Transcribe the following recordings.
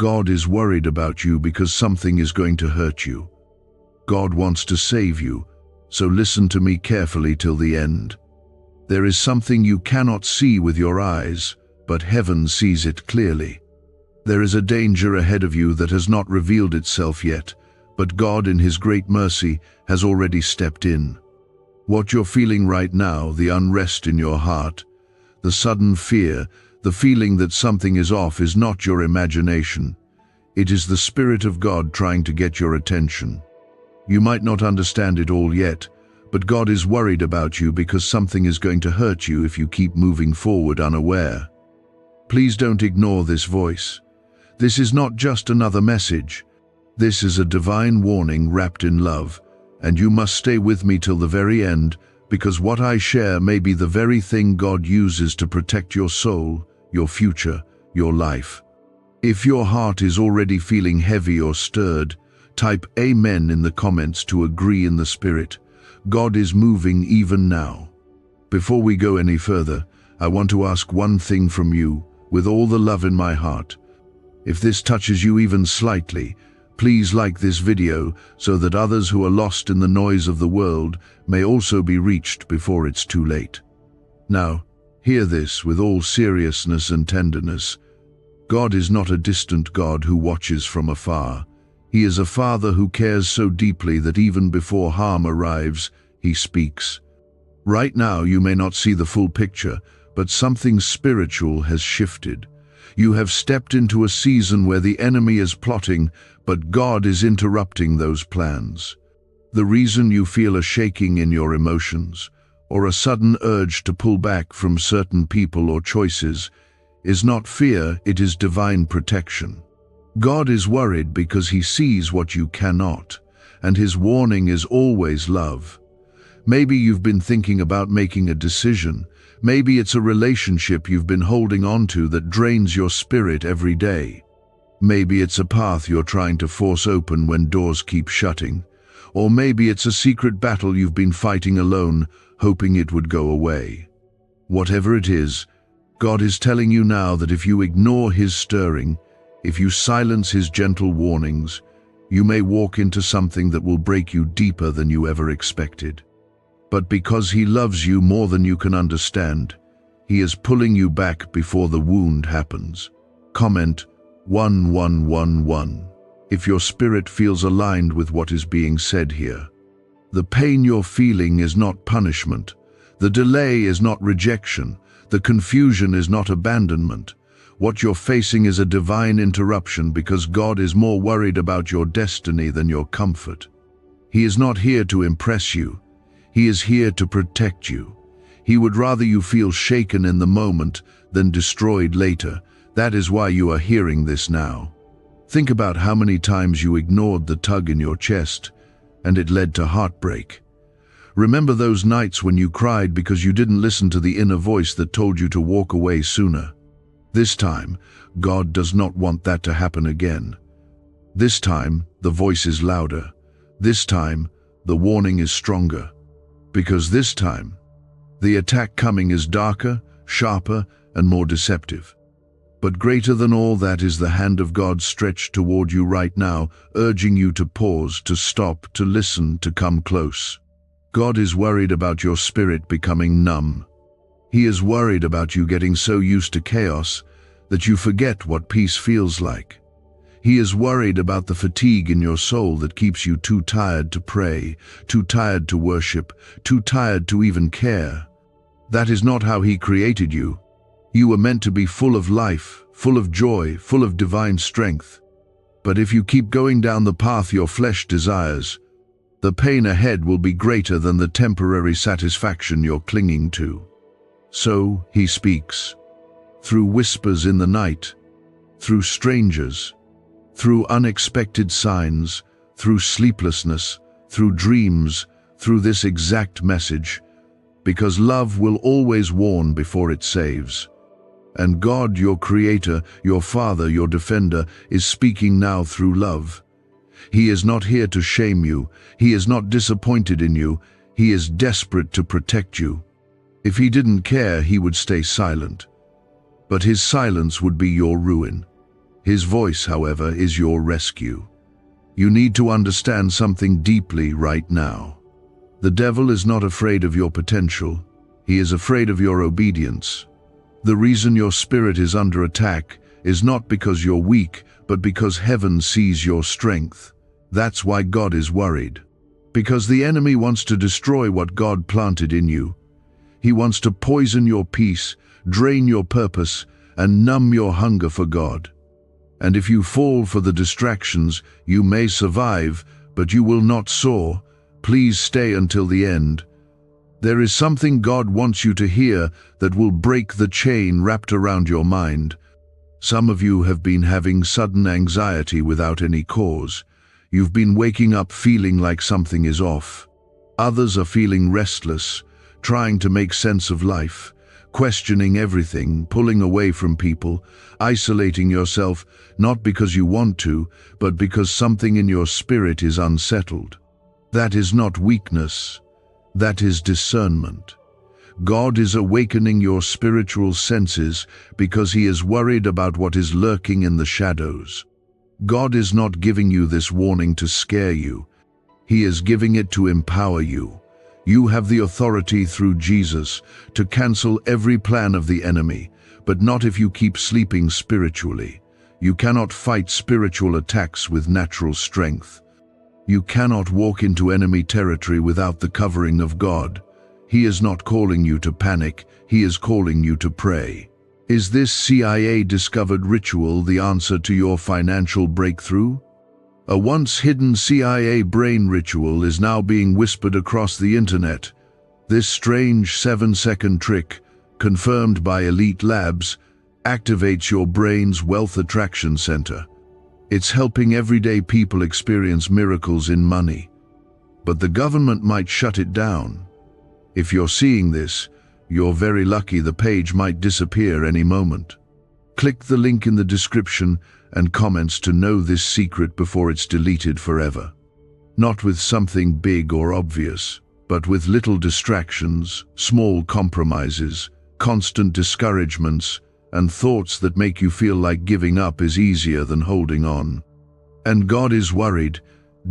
God is worried about you because something is going to hurt you. God wants to save you, so listen to me carefully till the end. There is something you cannot see with your eyes, but heaven sees it clearly. There is a danger ahead of you that has not revealed itself yet, but God in His great mercy has already stepped in. What you're feeling right now, the unrest in your heart, the sudden fear, the feeling that something is off, is not your imagination. It is the Spirit of God trying to get your attention. You might not understand it all yet, but God is worried about you because something is going to hurt you if you keep moving forward unaware. Please don't ignore this voice. This is not just another message. This is a divine warning wrapped in love, and you must stay with me till the very end, because what I share may be the very thing God uses to protect your soul, your future, your life. If your heart is already feeling heavy or stirred, type Amen in the comments to agree in the Spirit. God is moving even now. Before we go any further, I want to ask one thing from you, with all the love in my heart. If this touches you even slightly, please like this video so that others who are lost in the noise of the world may also be reached before it's too late. Now, hear this with all seriousness and tenderness. God is not a distant God who watches from afar. He is a Father who cares so deeply that even before harm arrives, He speaks. Right now you may not see the full picture, but something spiritual has shifted. You have stepped into a season where the enemy is plotting, but God is interrupting those plans. The reason you feel a shaking in your emotions, or a sudden urge to pull back from certain people or choices, is not fear, it is divine protection. God is worried because He sees what you cannot, and His warning is always love. Maybe you've been thinking about making a decision. Maybe it's a relationship you've been holding on to that drains your spirit every day. Maybe it's a path you're trying to force open when doors keep shutting. Or maybe it's a secret battle you've been fighting alone, hoping it would go away. Whatever it is, God is telling you now that if you ignore His stirring, if you silence His gentle warnings, you may walk into something that will break you deeper than you ever expected. But because He loves you more than you can understand, He is pulling you back before the wound happens. Comment 1111 if your spirit feels aligned with what is being said here. The pain you're feeling is not punishment. The delay is not rejection. The confusion is not abandonment. What you're facing is a divine interruption because God is more worried about your destiny than your comfort. He is not here to impress you. He is here to protect you. He would rather you feel shaken in the moment than destroyed later. That is why you are hearing this now. Think about how many times you ignored the tug in your chest, and it led to heartbreak. Remember those nights when you cried because you didn't listen to the inner voice that told you to walk away sooner. This time, God does not want that to happen again. This time, the voice is louder. This time, the warning is stronger. Because this time, the attack coming is darker, sharper, and more deceptive. But greater than all that is the hand of God stretched toward you right now, urging you to pause, to stop, to listen, to come close. God is worried about your spirit becoming numb. He is worried about you getting so used to chaos that you forget what peace feels like. He is worried about the fatigue in your soul that keeps you too tired to pray, too tired to worship, too tired to even care. That is not how He created you. You were meant to be full of life, full of joy, full of divine strength. But if you keep going down the path your flesh desires, the pain ahead will be greater than the temporary satisfaction you're clinging to. So He speaks, through whispers in the night, through strangers, through unexpected signs, through sleeplessness, through dreams, through this exact message, because love will always warn before it saves. And God, your Creator, your Father, your Defender, is speaking now through love. He is not here to shame you. He is not disappointed in you. He is desperate to protect you. If He didn't care, He would stay silent. But His silence would be your ruin. His voice, however, is your rescue. You need to understand something deeply right now. The devil is not afraid of your potential. He is afraid of your obedience. The reason your spirit is under attack is not because you're weak, but because heaven sees your strength. That's why God is worried. Because the enemy wants to destroy what God planted in you. He wants to poison your peace, drain your purpose, and numb your hunger for God. And if you fall for the distractions, you may survive, but you will not soar. Please stay until the end. There is something God wants you to hear that will break the chain wrapped around your mind. Some of you have been having sudden anxiety without any cause. You've been waking up feeling like something is off. Others are feeling restless, trying to make sense of life, questioning everything, pulling away from people, isolating yourself, not because you want to, but because something in your spirit is unsettled. That is not weakness. That is discernment. God is awakening your spiritual senses because He is worried about what is lurking in the shadows. God is not giving you this warning to scare you. He is giving it to empower you. You have the authority through Jesus to cancel every plan of the enemy, but not if you keep sleeping spiritually. You cannot fight spiritual attacks with natural strength. You cannot walk into enemy territory without the covering of God. He is not calling you to panic, He is calling you to pray. Is this CIA-discovered ritual the answer to your financial breakthrough? A once hidden CIA brain ritual is now being whispered across the internet. This strange 7-second trick, confirmed by elite labs, activates your brain's wealth attraction center. It's helping everyday people experience miracles in money. But the government might shut it down. If you're seeing this, you're very lucky. The page might disappear any moment. Click the link in the description and comments to know this secret before it's deleted forever. Not with something big or obvious, but with little distractions, small compromises, constant discouragements, and thoughts that make you feel like giving up is easier than holding on. And God is worried,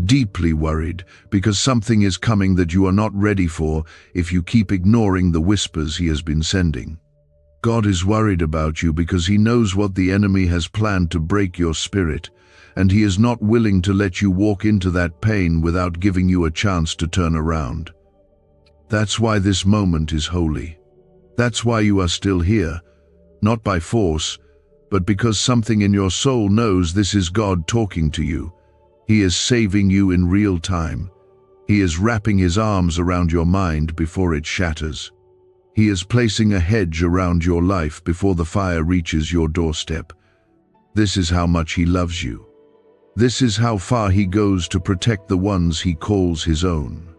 deeply worried, because something is coming that you are not ready for if you keep ignoring the whispers He has been sending. God is worried about you because He knows what the enemy has planned to break your spirit, and He is not willing to let you walk into that pain without giving you a chance to turn around. That's why this moment is holy. That's why you are still here, not by force, but because something in your soul knows this is God talking to you. He is saving you in real time. He is wrapping His arms around your mind before it shatters. He is placing a hedge around your life before the fire reaches your doorstep. This is how much He loves you. This is how far He goes to protect the ones He calls His own.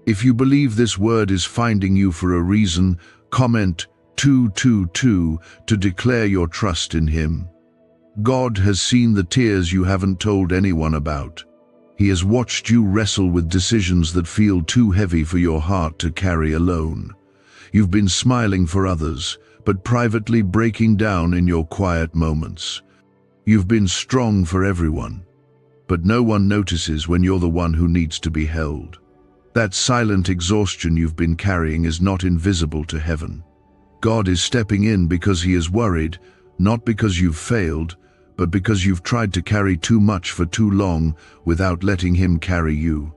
If you believe this word is finding you for a reason, comment 222 to declare your trust in Him. God has seen the tears you haven't told anyone about. He has watched you wrestle with decisions that feel too heavy for your heart to carry alone. You've been smiling for others, but privately breaking down in your quiet moments. You've been strong for everyone, but no one notices when you're the one who needs to be held. That silent exhaustion you've been carrying is not invisible to heaven. God is stepping in because He is worried, not because you've failed, but because you've tried to carry too much for too long without letting Him carry you.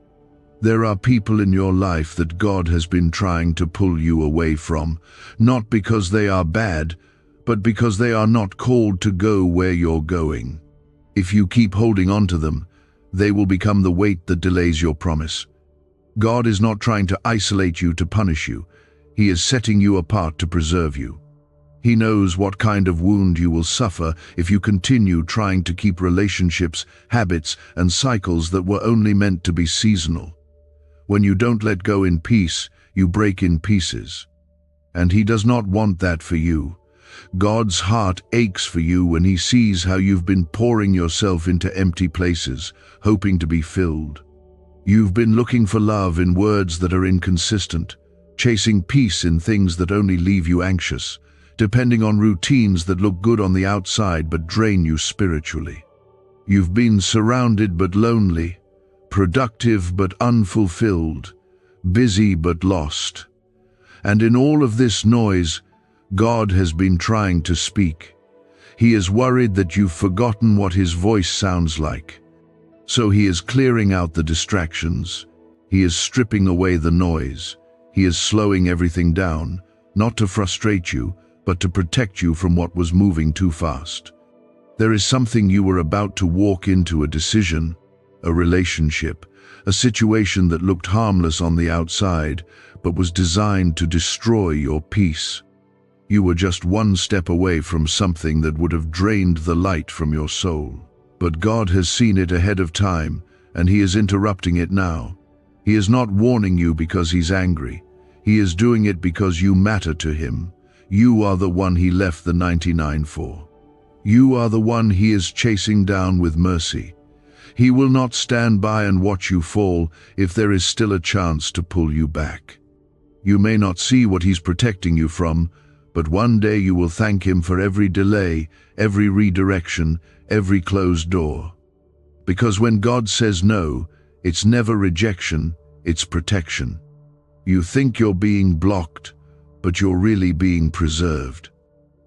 There are people in your life that God has been trying to pull you away from, not because they are bad, but because they are not called to go where you're going. If you keep holding on to them, they will become the weight that delays your promise. God is not trying to isolate you to punish you. He is setting you apart to preserve you. He knows what kind of wound you will suffer if you continue trying to keep relationships, habits, and cycles that were only meant to be seasonal. When you don't let go in peace, you break in pieces. And He does not want that for you. God's heart aches for you when He sees how you've been pouring yourself into empty places, hoping to be filled. You've been looking for love in words that are inconsistent, chasing peace in things that only leave you anxious, depending on routines that look good on the outside but drain you spiritually. You've been surrounded but lonely, productive but unfulfilled, busy but lost. And in all of this noise, God has been trying to speak. He is worried that you've forgotten what his voice sounds like. So he is clearing out the distractions. He is stripping away the noise. He is slowing everything down, not to frustrate you, but to protect you from what was moving too fast. There is something you were about to walk into, a decision, a relationship, a situation that looked harmless on the outside, but was designed to destroy your peace. You were just one step away from something that would have drained the light from your soul. But God has seen it ahead of time, and he is interrupting it now. He is not warning you because he's angry. He is doing it because you matter to him. You are the one he left the 99 for. You are the one he is chasing down with mercy. He will not stand by and watch you fall if there is still a chance to pull you back. You may not see what he's protecting you from, but one day you will thank him for every delay, every redirection, every closed door. Because when God says no, it's never rejection, it's protection. You think you're being blocked, but you're really being preserved.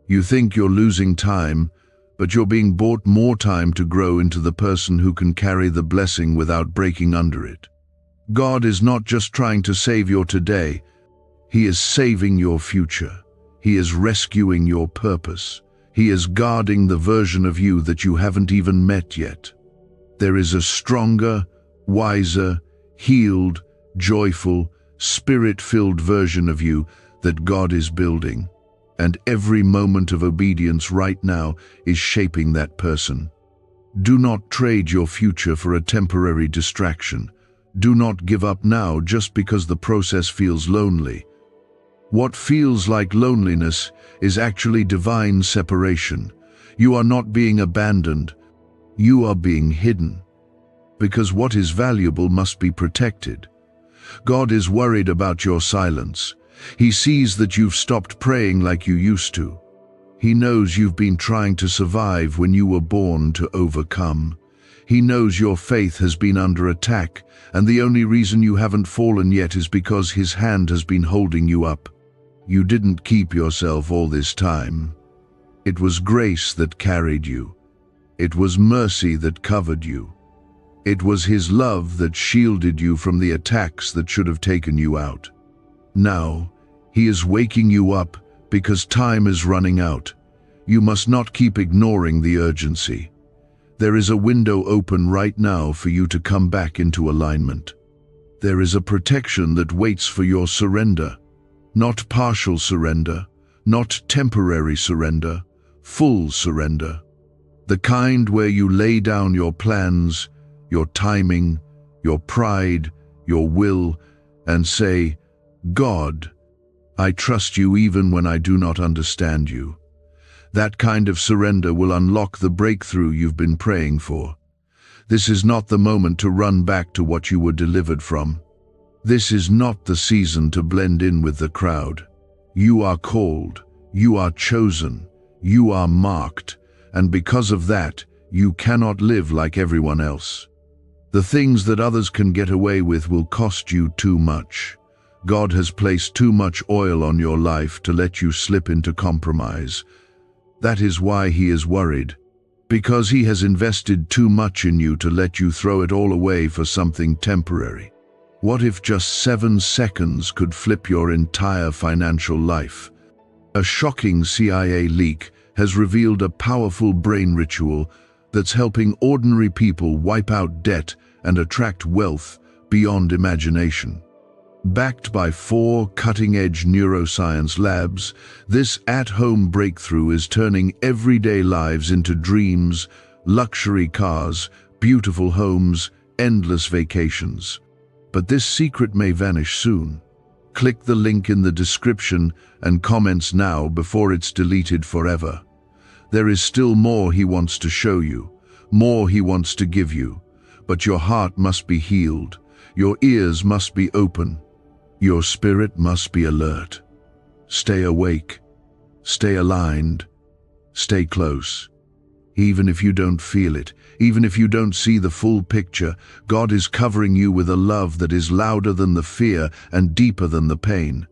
You think you're losing time, but you're being bought more time to grow into the person who can carry the blessing without breaking under it. God is not just trying to save your today, he is saving your future. He is rescuing your purpose. He is guarding the version of you that you haven't even met yet. There is a stronger, wiser, healed, joyful, spirit-filled version of you that God is building. And every moment of obedience right now is shaping that person. Do not trade your future for a temporary distraction. Do not give up now just because the process feels lonely. What feels like loneliness is actually divine separation. You are not being abandoned. You are being hidden. Because what is valuable must be protected. God is worried about your silence. He sees that you've stopped praying like you used to. He knows you've been trying to survive when you were born to overcome. He knows your faith has been under attack, and the only reason you haven't fallen yet is because his hand has been holding you up. You didn't keep yourself all this time. It was grace that carried you. It was mercy that covered you. It was his love that shielded you from the attacks that should have taken you out. Now, he is waking you up because time is running out. You must not keep ignoring the urgency. There is a window open right now for you to come back into alignment. There is a protection that waits for your surrender. Not partial surrender, not temporary surrender, full surrender. The kind where you lay down your plans, your timing, your pride, your will, and say, God, I trust you even when I do not understand you. That kind of surrender will unlock the breakthrough you've been praying for. This is not the moment to run back to what you were delivered from. This is not the season to blend in with the crowd. You are called, you are chosen, you are marked, and because of that, you cannot live like everyone else. The things that others can get away with will cost you too much. God has placed too much oil on your life to let you slip into compromise. That is why he is worried, because he has invested too much in you to let you throw it all away for something temporary. What if just 7 seconds could flip your entire financial life? A shocking CIA leak has revealed a powerful brain ritual that's helping ordinary people wipe out debt and attract wealth beyond imagination. Backed by 4 cutting-edge neuroscience labs, this at-home breakthrough is turning everyday lives into dreams, luxury cars, beautiful homes, endless vacations. But this secret may vanish soon. Click the link in the description and comments now before it's deleted forever. There is still more he wants to show you, more he wants to give you, but your heart must be healed, your ears must be open, your spirit must be alert. Stay awake. Stay aligned. Stay close. Even if you don't feel it, even if you don't see the full picture, God is covering you with a love that is louder than the fear and deeper than the pain.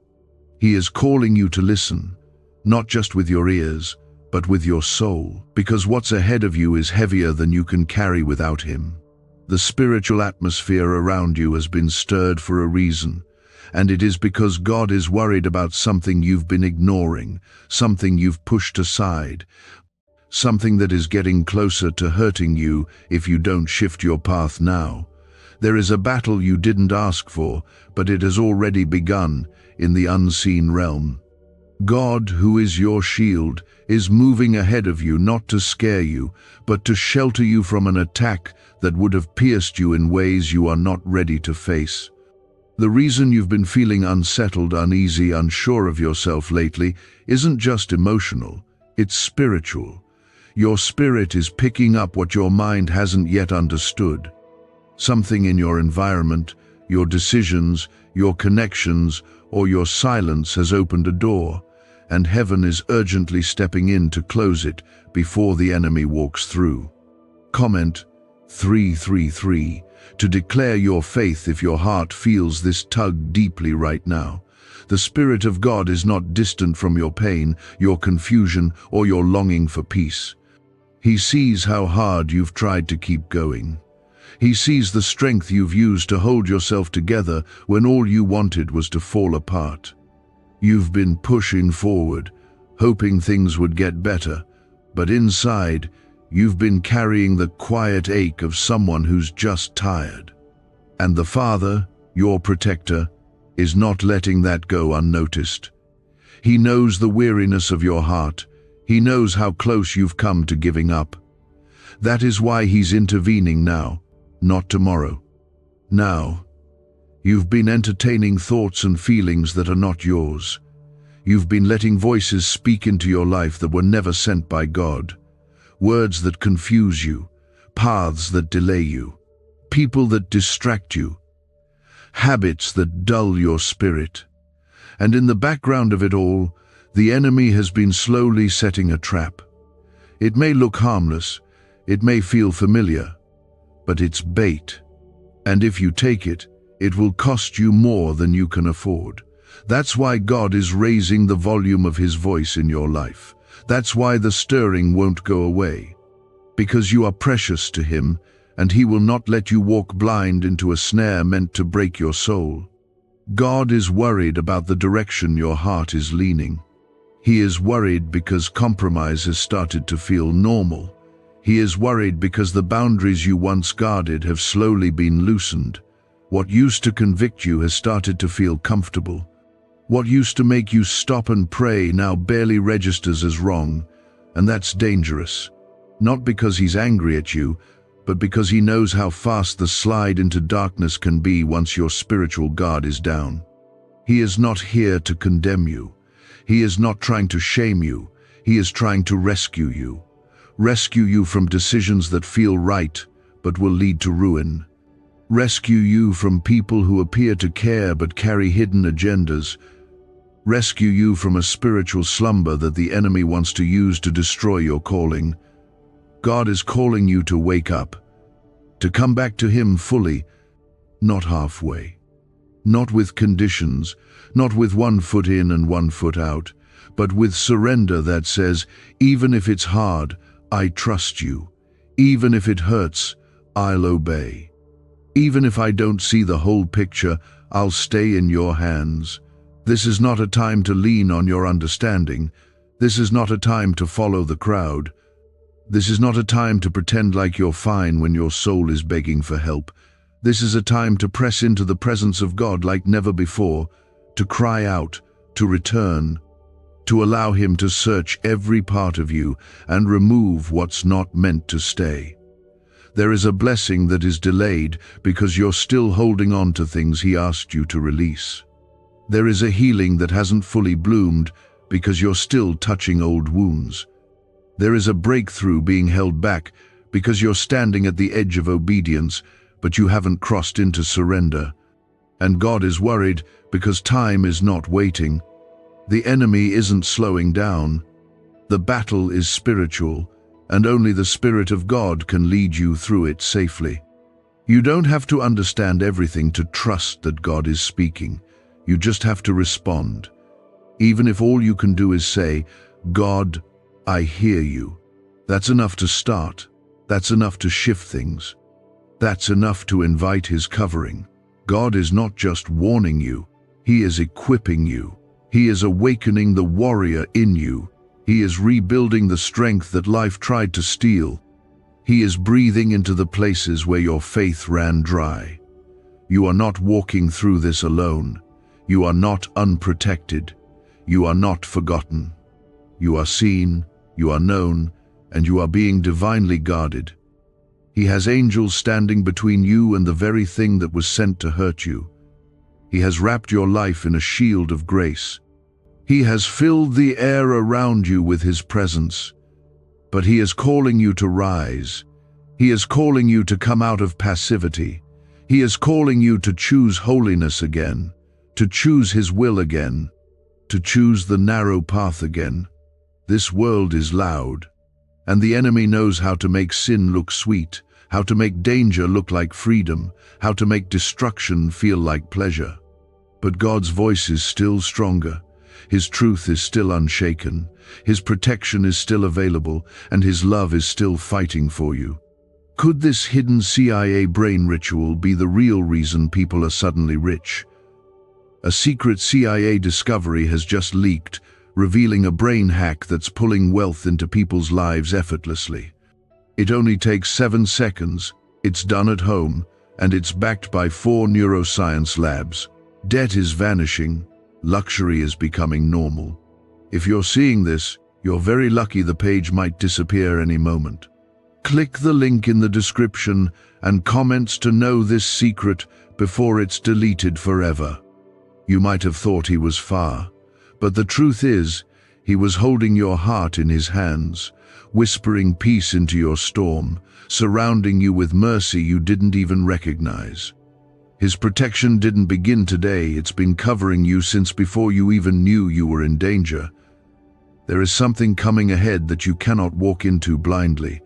He is calling you to listen, not just with your ears, but with your soul, because what's ahead of you is heavier than you can carry without Him. The spiritual atmosphere around you has been stirred for a reason, and it is because God is worried about something you've been ignoring, something you've pushed aside, something that is getting closer to hurting you if you don't shift your path now. There is a battle you didn't ask for, but it has already begun in the unseen realm. God, who is your shield, is moving ahead of you not to scare you, but to shelter you from an attack that would have pierced you in ways you are not ready to face. The reason you've been feeling unsettled, uneasy, unsure of yourself lately isn't just emotional, it's spiritual. Your spirit is picking up what your mind hasn't yet understood. Something in your environment, your decisions, your connections, or your silence has opened a door, and heaven is urgently stepping in to close it before the enemy walks through. Comment 333 to declare your faith if your heart feels this tug deeply right now. The Spirit of God is not distant from your pain, your confusion, or your longing for peace. He sees how hard you've tried to keep going. He sees the strength you've used to hold yourself together when all you wanted was to fall apart. You've been pushing forward, hoping things would get better, but inside, you've been carrying the quiet ache of someone who's just tired. And the Father, your protector, is not letting that go unnoticed. He knows the weariness of your heart. He knows how close you've come to giving up. That is why He's intervening now, not tomorrow. Now. You've been entertaining thoughts and feelings that are not yours. You've been letting voices speak into your life that were never sent by God. Words that confuse you, paths that delay you, people that distract you, habits that dull your spirit. And in the background of it all, the enemy has been slowly setting a trap. It may look harmless, it may feel familiar, but it's bait. And if you take it, it will cost you more than you can afford. That's why God is raising the volume of His voice in your life. That's why the stirring won't go away. Because you are precious to Him, and He will not let you walk blind into a snare meant to break your soul. God is worried about the direction your heart is leaning. He is worried because compromise has started to feel normal. He is worried because the boundaries you once guarded have slowly been loosened. What used to convict you has started to feel comfortable. What used to make you stop and pray now barely registers as wrong, and that's dangerous. Not because He's angry at you, but because He knows how fast the slide into darkness can be once your spiritual guard is down. He is not here to condemn you. He is not trying to shame you. He is trying to rescue you. Rescue you from decisions that feel right, but will lead to ruin. Rescue you from people who appear to care but carry hidden agendas. Rescue you from a spiritual slumber that the enemy wants to use to destroy your calling. God is calling you to wake up, to come back to Him fully, not halfway, not with conditions, not with one foot in and one foot out, but with surrender that says, even if it's hard, I trust you. Even if it hurts, I'll obey. Even if I don't see the whole picture, I'll stay in your hands. This is not a time to lean on your understanding. This is not a time to follow the crowd. This is not a time to pretend like you're fine when your soul is begging for help. This is a time to press into the presence of God like never before, to cry out, to return, to allow Him to search every part of you and remove what's not meant to stay. There is a blessing that is delayed because you're still holding on to things He asked you to release. There is a healing that hasn't fully bloomed because you're still touching old wounds. There is a breakthrough being held back because you're standing at the edge of obedience, but you haven't crossed into surrender. And God is worried because time is not waiting. The enemy isn't slowing down. The battle is spiritual, and only the Spirit of God can lead you through it safely. You don't have to understand everything to trust that God is speaking. You just have to respond. Even if all you can do is say, "God, I hear you." That's enough to start. That's enough to shift things. That's enough to invite His covering. God is not just warning you, He is equipping you. He is awakening the warrior in you. He is rebuilding the strength that life tried to steal. He is breathing into the places where your faith ran dry. You are not walking through this alone. You are not unprotected. You are not forgotten. You are seen, you are known, and you are being divinely guarded. He has angels standing between you and the very thing that was sent to hurt you. He has wrapped your life in a shield of grace. He has filled the air around you with His presence. But He is calling you to rise. He is calling you to come out of passivity. He is calling you to choose holiness again, to choose His will again, to choose the narrow path again. This world is loud, and the enemy knows how to make sin look sweet, how to make danger look like freedom, how to make destruction feel like pleasure. But God's voice is still stronger. His truth is still unshaken. His protection is still available, and His love is still fighting for you. Could this hidden CIA brain ritual be the real reason people are suddenly rich? A secret CIA discovery has just leaked, revealing a brain hack that's pulling wealth into people's lives effortlessly. It only takes 7 seconds, it's done at home, and it's backed by 4 neuroscience labs. Debt is vanishing, luxury is becoming normal. If you're seeing this, you're very lucky. The page might disappear any moment. Click the link in the description and comments to know this secret before it's deleted forever. You might have thought He was far, but the truth is, He was holding your heart in His hands, whispering peace into your storm, surrounding you with mercy you didn't even recognize. His protection didn't begin today. It's been covering you since before you even knew you were in danger. There is something coming ahead that you cannot walk into blindly.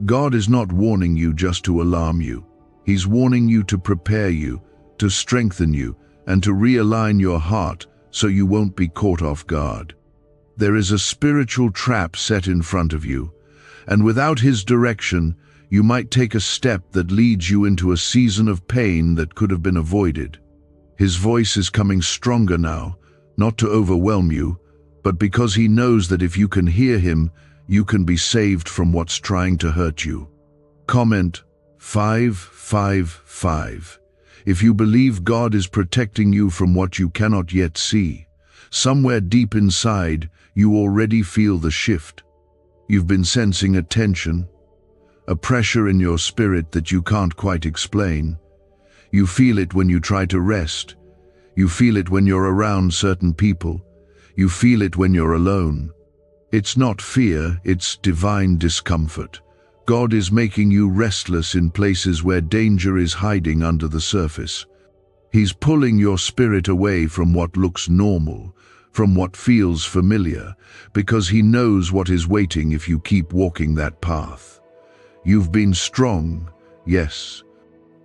God is not warning you just to alarm you. He's warning you to prepare you, to strengthen you, and to realign your heart so you won't be caught off guard. There is a spiritual trap set in front of you, and without His direction, you might take a step that leads you into a season of pain that could have been avoided. His voice is coming stronger now, not to overwhelm you, but because He knows that if you can hear Him, you can be saved from what's trying to hurt you. Comment 555 if you believe God is protecting you from what you cannot yet see. Somewhere deep inside, you already feel the shift. You've been sensing a tension, a pressure in your spirit that you can't quite explain. You feel it when you try to rest. You feel it when you're around certain people. You feel it when you're alone. It's not fear, it's divine discomfort. God is making you restless in places where danger is hiding under the surface. He's pulling your spirit away from what looks normal, from what feels familiar, because He knows what is waiting if you keep walking that path. You've been strong, yes.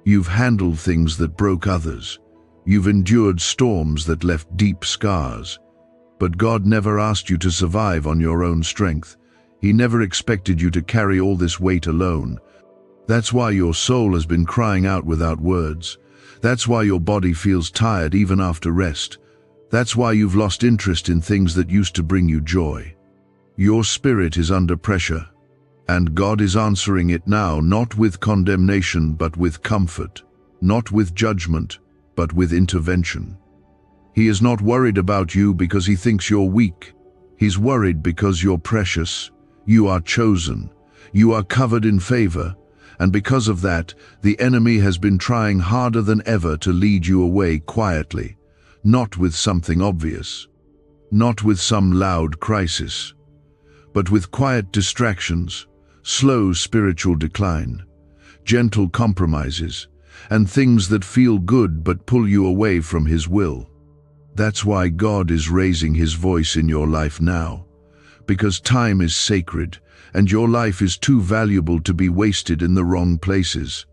You've handled things that broke others. You've endured storms that left deep scars. But God never asked you to survive on your own strength. He never expected you to carry all this weight alone. That's why your soul has been crying out without words. That's why your body feels tired even after rest. That's why you've lost interest in things that used to bring you joy. Your spirit is under pressure, and God is answering it now, not with condemnation but with comfort, not with judgment but with intervention. He is not worried about you because He thinks you're weak. He's worried because you're precious. You are chosen. You are covered in favor. And because of that, the enemy has been trying harder than ever to lead you away quietly, not with something obvious, not with some loud crisis, but with quiet distractions, slow spiritual decline, gentle compromises, and things that feel good but pull you away from His will. That's why God is raising His voice in your life now, because time is sacred, and your life is too valuable to be wasted in the wrong places.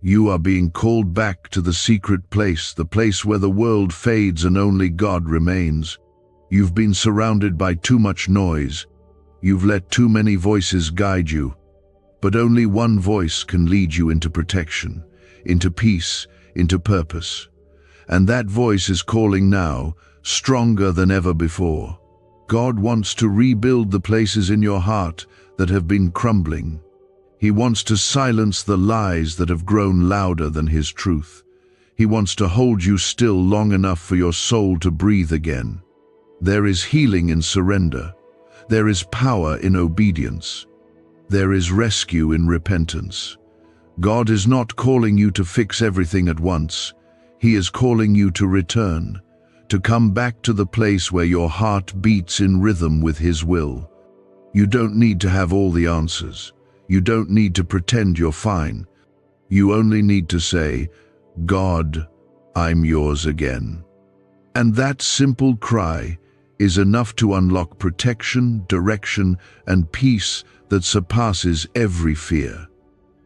You are being called back to the secret place, the place where the world fades and only God remains. You've been surrounded by too much noise. You've let too many voices guide you. But only one voice can lead you into protection, into peace, into purpose. And that voice is calling now, stronger than ever before. God wants to rebuild the places in your heart that have been crumbling. He wants to silence the lies that have grown louder than His truth. He wants to hold you still long enough for your soul to breathe again. There is healing in surrender. There is power in obedience. There is rescue in repentance. God is not calling you to fix everything at once. He is calling you to return, to come back to the place where your heart beats in rhythm with His will. You don't need to have all the answers. You don't need to pretend you're fine. You only need to say, God, I'm yours again. And that simple cry is enough to unlock protection, direction, and peace that surpasses every fear.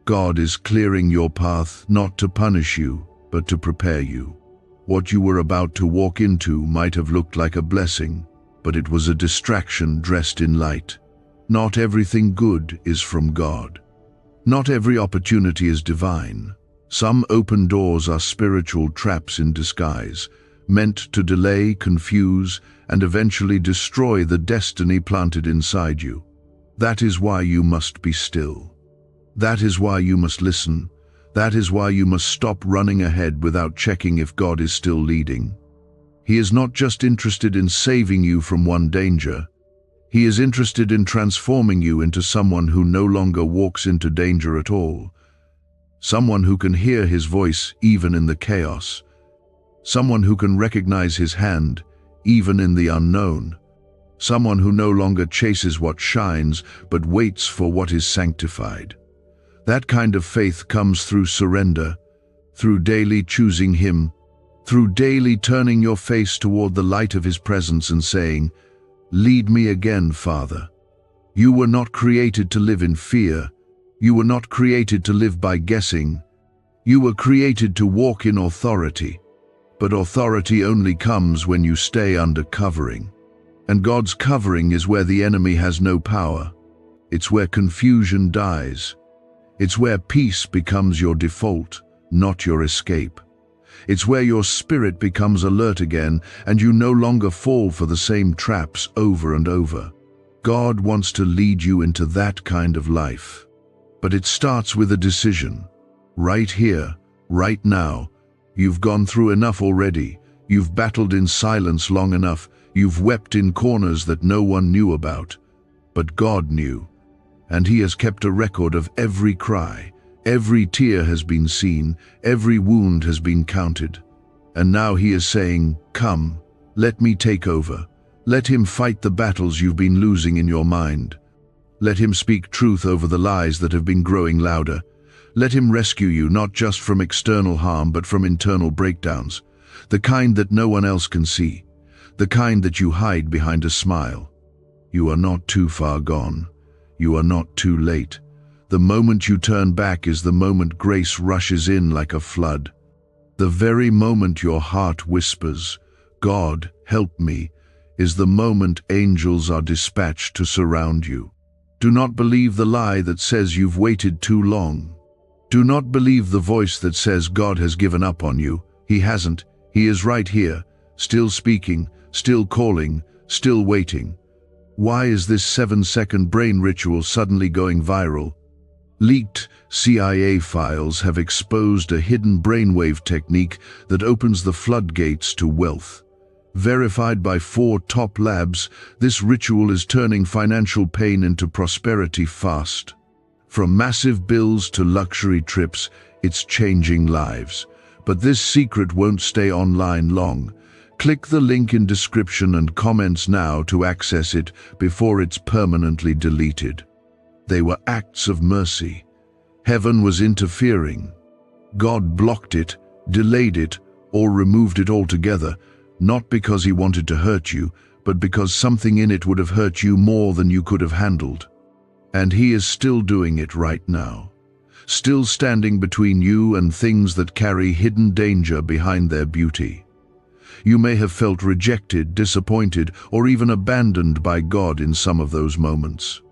God is clearing your path not to punish you, but to prepare you. What you were about to walk into might have looked like a blessing, but it was a distraction dressed in light. Not everything good is from God. Not every opportunity is divine. Some open doors are spiritual traps in disguise, meant to delay, confuse, and eventually destroy the destiny planted inside you. That is why you must be still. That is why you must listen. That is why you must stop running ahead without checking if God is still leading. He is not just interested in saving you from one danger. He is interested in transforming you into someone who no longer walks into danger at all. Someone who can hear His voice even in the chaos. Someone who can recognize His hand even in the unknown. Someone who no longer chases what shines but waits for what is sanctified. That kind of faith comes through surrender, through daily choosing Him, through daily turning your face toward the light of His presence and saying, "Lead me again, Father." You were not created to live in fear. You were not created to live by guessing. You were created to walk in authority. But authority only comes when you stay under covering. And God's covering is where the enemy has no power. It's where confusion dies. It's where peace becomes your default, not your escape. It's where your spirit becomes alert again and you no longer fall for the same traps over and over. God wants to lead you into that kind of life. But it starts with a decision. Right here, right now. You've gone through enough already. You've battled in silence long enough. You've wept in corners that no one knew about. But God knew. And He has kept a record of every cry. Every tear has been seen. Every wound has been counted. And now He is saying, "Come, let me take over. Let Him fight the battles you've been losing in your mind. Let Him speak truth over the lies that have been growing louder. Let Him rescue you not just from external harm but from internal breakdowns, the kind that no one else can see, the kind that you hide behind a smile. You are not too far gone. You are not too late. The moment you turn back is the moment grace rushes in like a flood. The very moment your heart whispers, "God, help me," is the moment angels are dispatched to surround you. Do not believe the lie that says you've waited too long. Do not believe the voice that says God has given up on you. He hasn't. He is right here, still speaking, still calling, still waiting. Why is this 7-second brain ritual suddenly going viral? Leaked CIA files have exposed a hidden brainwave technique that opens the floodgates to wealth. Verified by 4 top labs, this ritual is turning financial pain into prosperity fast. From massive bills to luxury trips, it's changing lives. But this secret won't stay online long. Click the link in description and comments now to access it before it's permanently deleted. They were acts of mercy. Heaven was interfering. God blocked it, delayed it, or removed it altogether, not because He wanted to hurt you, but because something in it would have hurt you more than you could have handled. And he is still doing it right now, still standing between you and things that carry hidden danger behind their beauty. You may have felt rejected, disappointed, or even abandoned by God in some of those moments.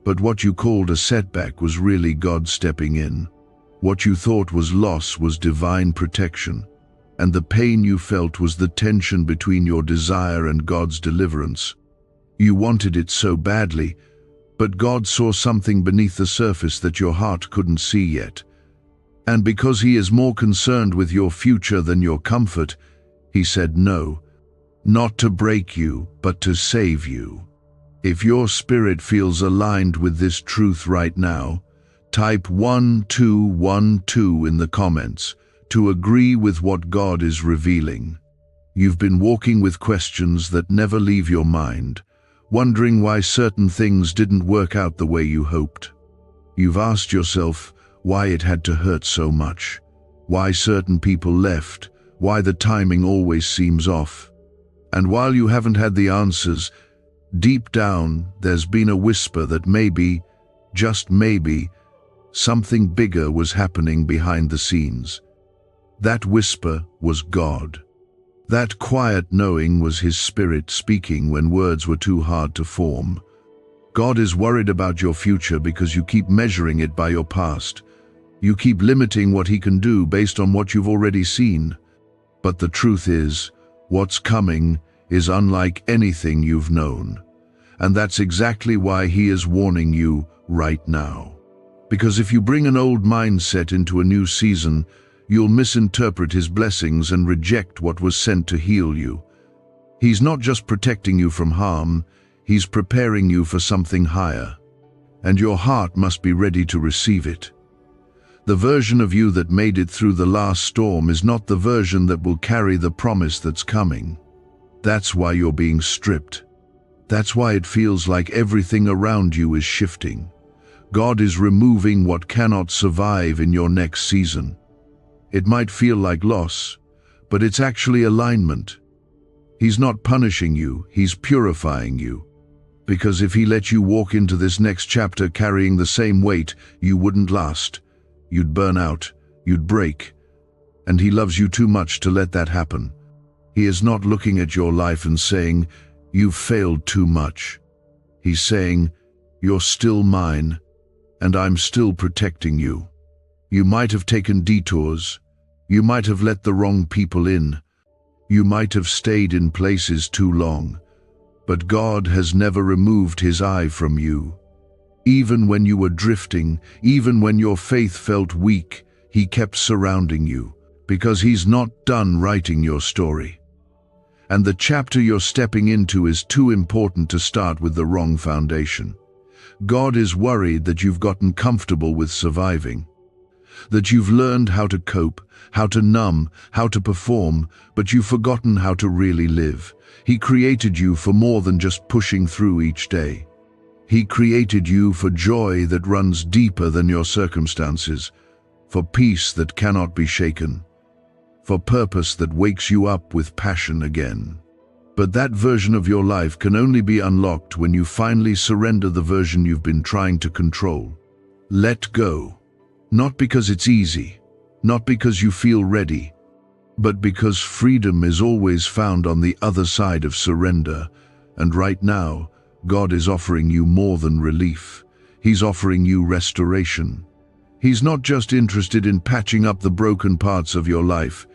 But what you called a setback was really God stepping in. What you thought was loss was divine protection. And the pain you felt was the tension between your desire and God's deliverance. You wanted it so badly, but God saw something beneath the surface that your heart couldn't see yet. And because He is more concerned with your future than your comfort, He said no, not to break you, but to save you. If your spirit feels aligned with this truth right now, type 1212 in the comments to agree with what God is revealing. You've been walking with questions that never leave your mind, wondering why certain things didn't work out the way you hoped. You've asked yourself why it had to hurt so much, why certain people left, why the timing always seems off. And while you haven't had the answers, deep down there's been a whisper that maybe, just maybe, something bigger was happening behind the scenes. That whisper was God. That quiet knowing was His Spirit speaking when words were too hard to form. God is worried about your future because you keep measuring it by your past. You keep limiting what He can do based on what you've already seen. But the truth is, what's coming is unlike anything you've known. And that's exactly why He is warning you right now. Because if you bring an old mindset into a new season, you'll misinterpret His blessings and reject what was sent to heal you. He's not just protecting you from harm, He's preparing you for something higher. And your heart must be ready to receive it. The version of you that made it through the last storm is not the version that will carry the promise that's coming. That's why you're being stripped. That's why it feels like everything around you is shifting. God is removing what cannot survive in your next season. It might feel like loss, but it's actually alignment. He's not punishing you, He's purifying you. Because if He let you walk into this next chapter carrying the same weight, you wouldn't last. You'd burn out, you'd break. And He loves you too much to let that happen. He is not looking at your life and saying, "You've failed too much." He's saying, "You're still mine, and I'm still protecting you." You might have taken detours. You might have let the wrong people in. You might have stayed in places too long. But God has never removed His eye from you. Even when you were drifting, even when your faith felt weak, He kept surrounding you, because He's not done writing your story. And the chapter you're stepping into is too important to start with the wrong foundation. God is worried that you've gotten comfortable with surviving, that you've learned how to cope, how to numb, how to perform, but you've forgotten how to really live. He created you for more than just pushing through each day. He created you for joy that runs deeper than your circumstances, for peace that cannot be shaken, for purpose that wakes you up with passion again. But that version of your life can only be unlocked when you finally surrender the version you've been trying to control. Let go. Not because it's easy, not because you feel ready, but because freedom is always found on the other side of surrender. And right now, God is offering you more than relief. He's offering you restoration. He's not just interested in patching up the broken parts of your life.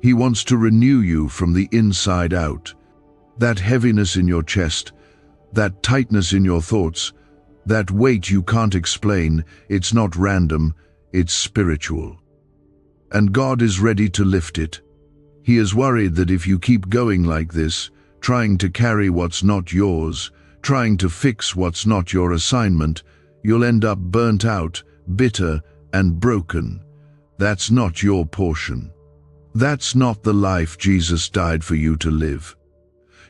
He wants to renew you from the inside out. That heaviness in your chest, that tightness in your thoughts, that weight you can't explain, it's not random, it's spiritual. And God is ready to lift it. He is worried that if you keep going like this, trying to carry what's not yours, trying to fix what's not your assignment, you'll end up burnt out, bitter, and broken. That's not your portion. That's not the life Jesus died for you to live.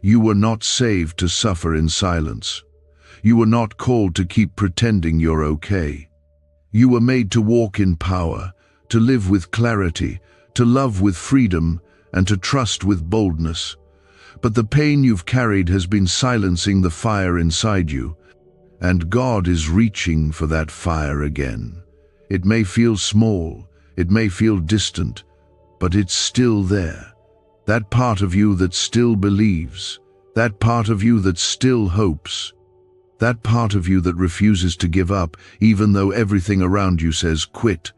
You were not saved to suffer in silence. You were not called to keep pretending you're okay. You were made to walk in power, to live with clarity, to love with freedom, and to trust with boldness. but the pain you've carried has been silencing the fire inside you, and God is reaching for that fire again. It may feel small, it may feel distant, but it's still there. That part of you that still believes, that part of you that still hopes, that part of you that refuses to give up even though everything around you says quit.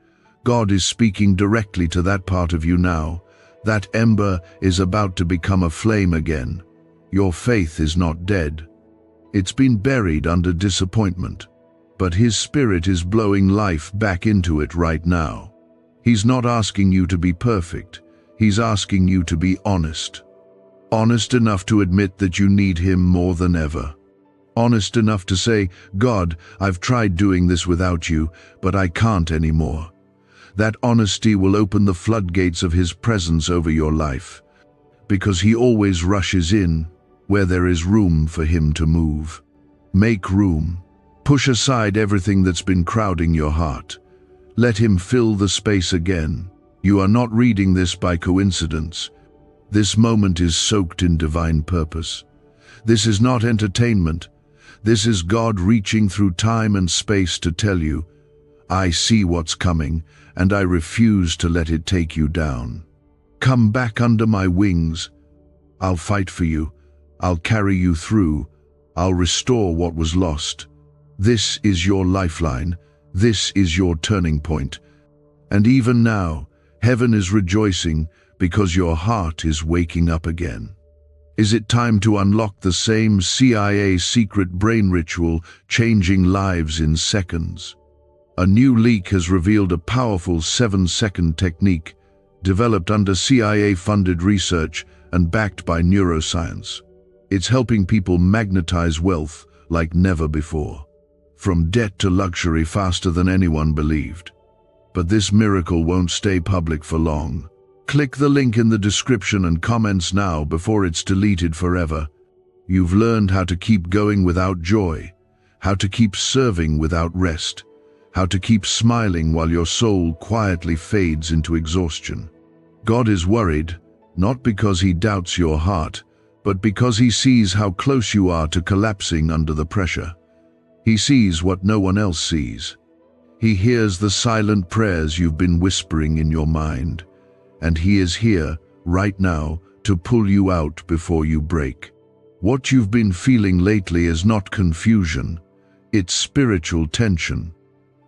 God is speaking directly to that part of you now. That ember is about to become a flame again. Your faith is not dead. It's been buried under disappointment, but His Spirit is blowing life back into it right now. He's not asking you to be perfect. He's asking you to be honest. Honest enough to admit that you need Him more than ever. Honest enough to say, God, I've tried doing this without you, but I can't anymore. That honesty will open the floodgates of His presence over your life, because He always rushes in where there is room for Him to move. Make room. Push aside everything that's been crowding your heart. Let Him fill the space again. You are not reading this by coincidence. This moment is soaked in divine purpose. This is not entertainment. This is God reaching through time and space to tell you, I see what's coming, and I refuse to let it take you down. Come back under my wings. I'll fight for you. I'll carry you through. I'll restore what was lost. This is your lifeline. This is your turning point. And even now, heaven is rejoicing because your heart is waking up again. Is it time to unlock the same CIA secret brain ritual, changing lives in seconds? A new leak has revealed a powerful 7-second technique developed under CIA-funded research and backed by neuroscience. It's helping people magnetize wealth like never before, from debt to luxury faster than anyone believed. But this miracle won't stay public for long. Click the link in the description and comments now before it's deleted forever. You've learned how to keep going without joy, how to keep serving without rest, how to keep smiling while your soul quietly fades into exhaustion. God is worried, not because He doubts your heart, but because He sees how close you are to collapsing under the pressure. He sees what no one else sees. He hears the silent prayers you've been whispering in your mind, and He is here, right now, to pull you out before you break. What you've been feeling lately is not confusion, it's spiritual tension.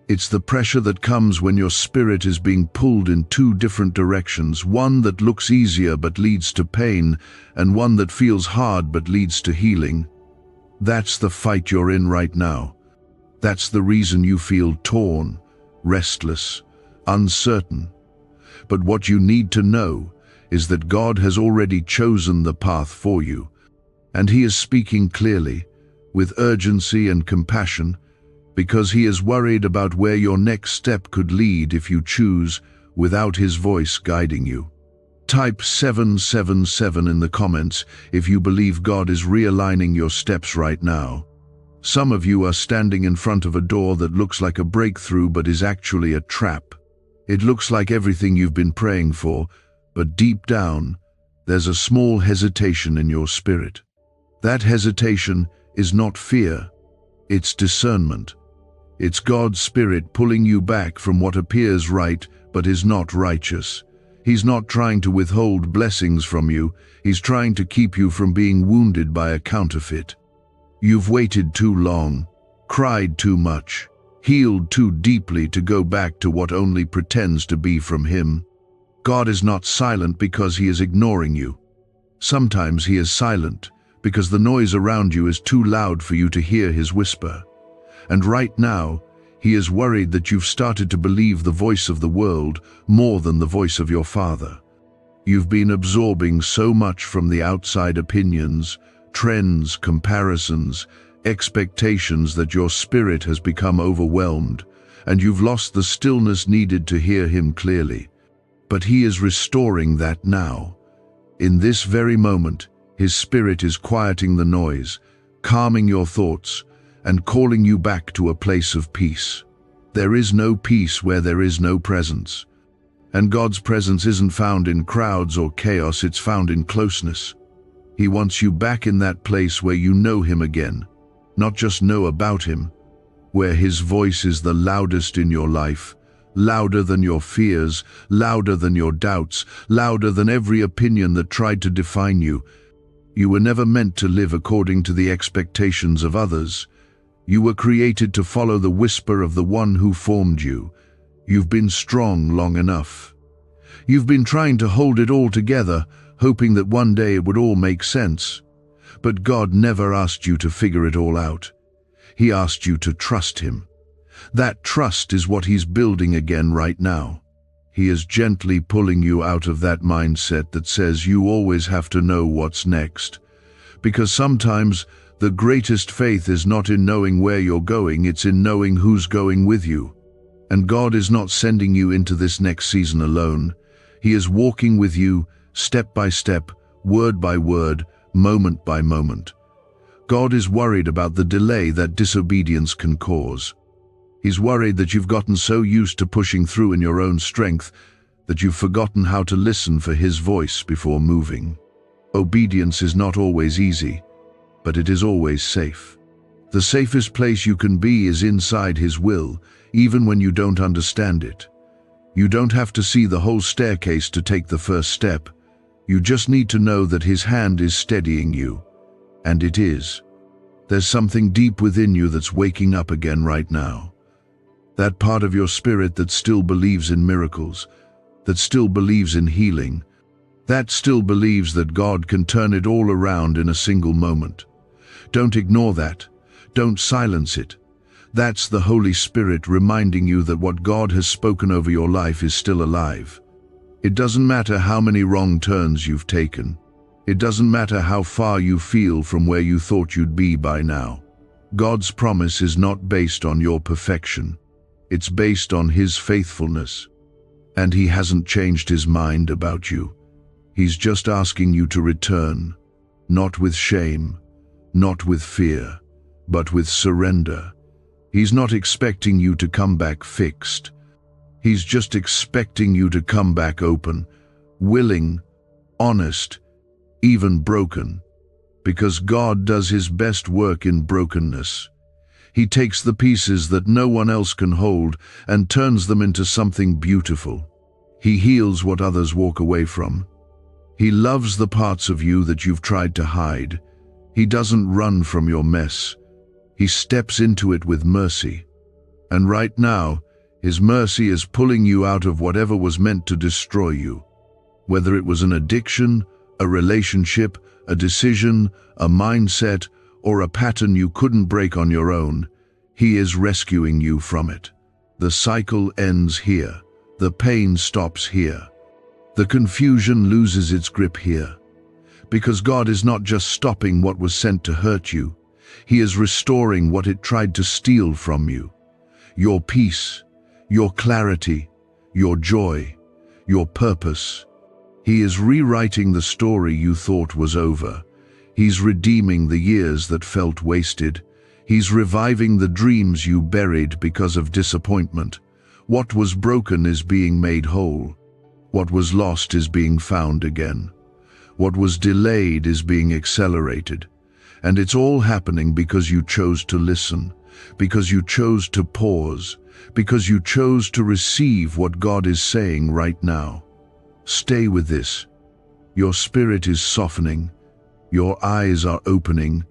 It's the pressure that comes when your spirit is being pulled in two different directions, one that looks easier but leads to pain, and one that feels hard but leads to healing. That's the fight you're in right now. That's the reason you feel torn, restless, uncertain. But what you need to know is that God has already chosen the path for you, and He is speaking clearly, with urgency and compassion, because He is worried about where your next step could lead if you choose without His voice guiding you. Type 777 in the comments if you believe God is realigning your steps right now. Some of you are standing in front of a door that looks like a breakthrough but is actually a trap. It looks like everything you've been praying for, but deep down, there's a small hesitation in your spirit. That hesitation is not fear, it's discernment. It's God's Spirit pulling you back from what appears right but is not righteous. He's not trying to withhold blessings from you, He's trying to keep you from being wounded by a counterfeit. You've waited too long, cried too much, healed too deeply to go back to what only pretends to be from Him. God is not silent because He is ignoring you. Sometimes He is silent because the noise around you is too loud for you to hear His whisper. And right now, He is worried that you've started to believe the voice of the world more than the voice of your Father. You've been absorbing so much from the outside opinions, trends, comparisons, expectations that your spirit has become overwhelmed, and you've lost the stillness needed to hear Him clearly. But He is restoring that now. In this very moment, His Spirit is quieting the noise, calming your thoughts, and calling you back to a place of peace. There is no peace where there is no presence. And God's presence isn't found in crowds or chaos, it's found in closeness. He wants you back in that place where you know him again, not just know about him, where his voice is the loudest in your life, louder than your fears, louder than your doubts, louder than every opinion that tried to define you. You were never meant to live according to the expectations of others. You were created to follow the whisper of the one who formed you. You've been strong long enough. You've been trying to hold it all together, hoping that one day it would all make sense. But God never asked you to figure it all out. He asked you to trust him. That trust is what he's building again right now. He is gently pulling you out of that mindset that says you always have to know what's next. Because sometimes the greatest faith is not in knowing where you're going, it's in knowing who's going with you. And God is not sending you into this next season alone. He is walking with you, step by step, word by word, moment by moment. God is worried about the delay that disobedience can cause. He's worried that you've gotten so used to pushing through in your own strength that you've forgotten how to listen for his voice before moving. Obedience is not always easy, but it is always safe. The safest place you can be is inside his will, even when you don't understand it. You don't have to see the whole staircase to take the first step. You just need to know that his hand is steadying you. And it is. There's something deep within you that's waking up again right now. That part of your spirit that still believes in miracles, that still believes in healing, that still believes that God can turn it all around in a single moment. Don't ignore that. Don't silence it. That's the Holy Spirit reminding you that what God has spoken over your life is still alive. It doesn't matter how many wrong turns you've taken. It doesn't matter how far you feel from where you thought you'd be by now. God's promise is not based on your perfection. It's based on his faithfulness. And he hasn't changed his mind about you. He's just asking you to return, not with shame, not with fear, but with surrender. He's not expecting you to come back fixed. He's just expecting you to come back open, willing, honest, even broken. Because God does his best work in brokenness. He takes the pieces that no one else can hold and turns them into something beautiful. He heals what others walk away from. He loves the parts of you that you've tried to hide. He doesn't run from your mess. He steps into it with mercy. And right now, his mercy is pulling you out of whatever was meant to destroy you. Whether it was an addiction, a relationship, a decision, a mindset, or a pattern you couldn't break on your own, he is rescuing you from it. The cycle ends here. The pain stops here. The confusion loses its grip here. Because God is not just stopping what was sent to hurt you. He is restoring what it tried to steal from you. Your peace, your clarity, your joy, your purpose. He is rewriting the story you thought was over. He's redeeming the years that felt wasted. He's reviving the dreams you buried because of disappointment. What was broken is being made whole. What was lost is being found again. What was delayed is being accelerated. And it's all happening because you chose to listen, because you chose to pause, because you chose to receive what God is saying right now. Stay with this. Your spirit is softening. Your eyes are opening.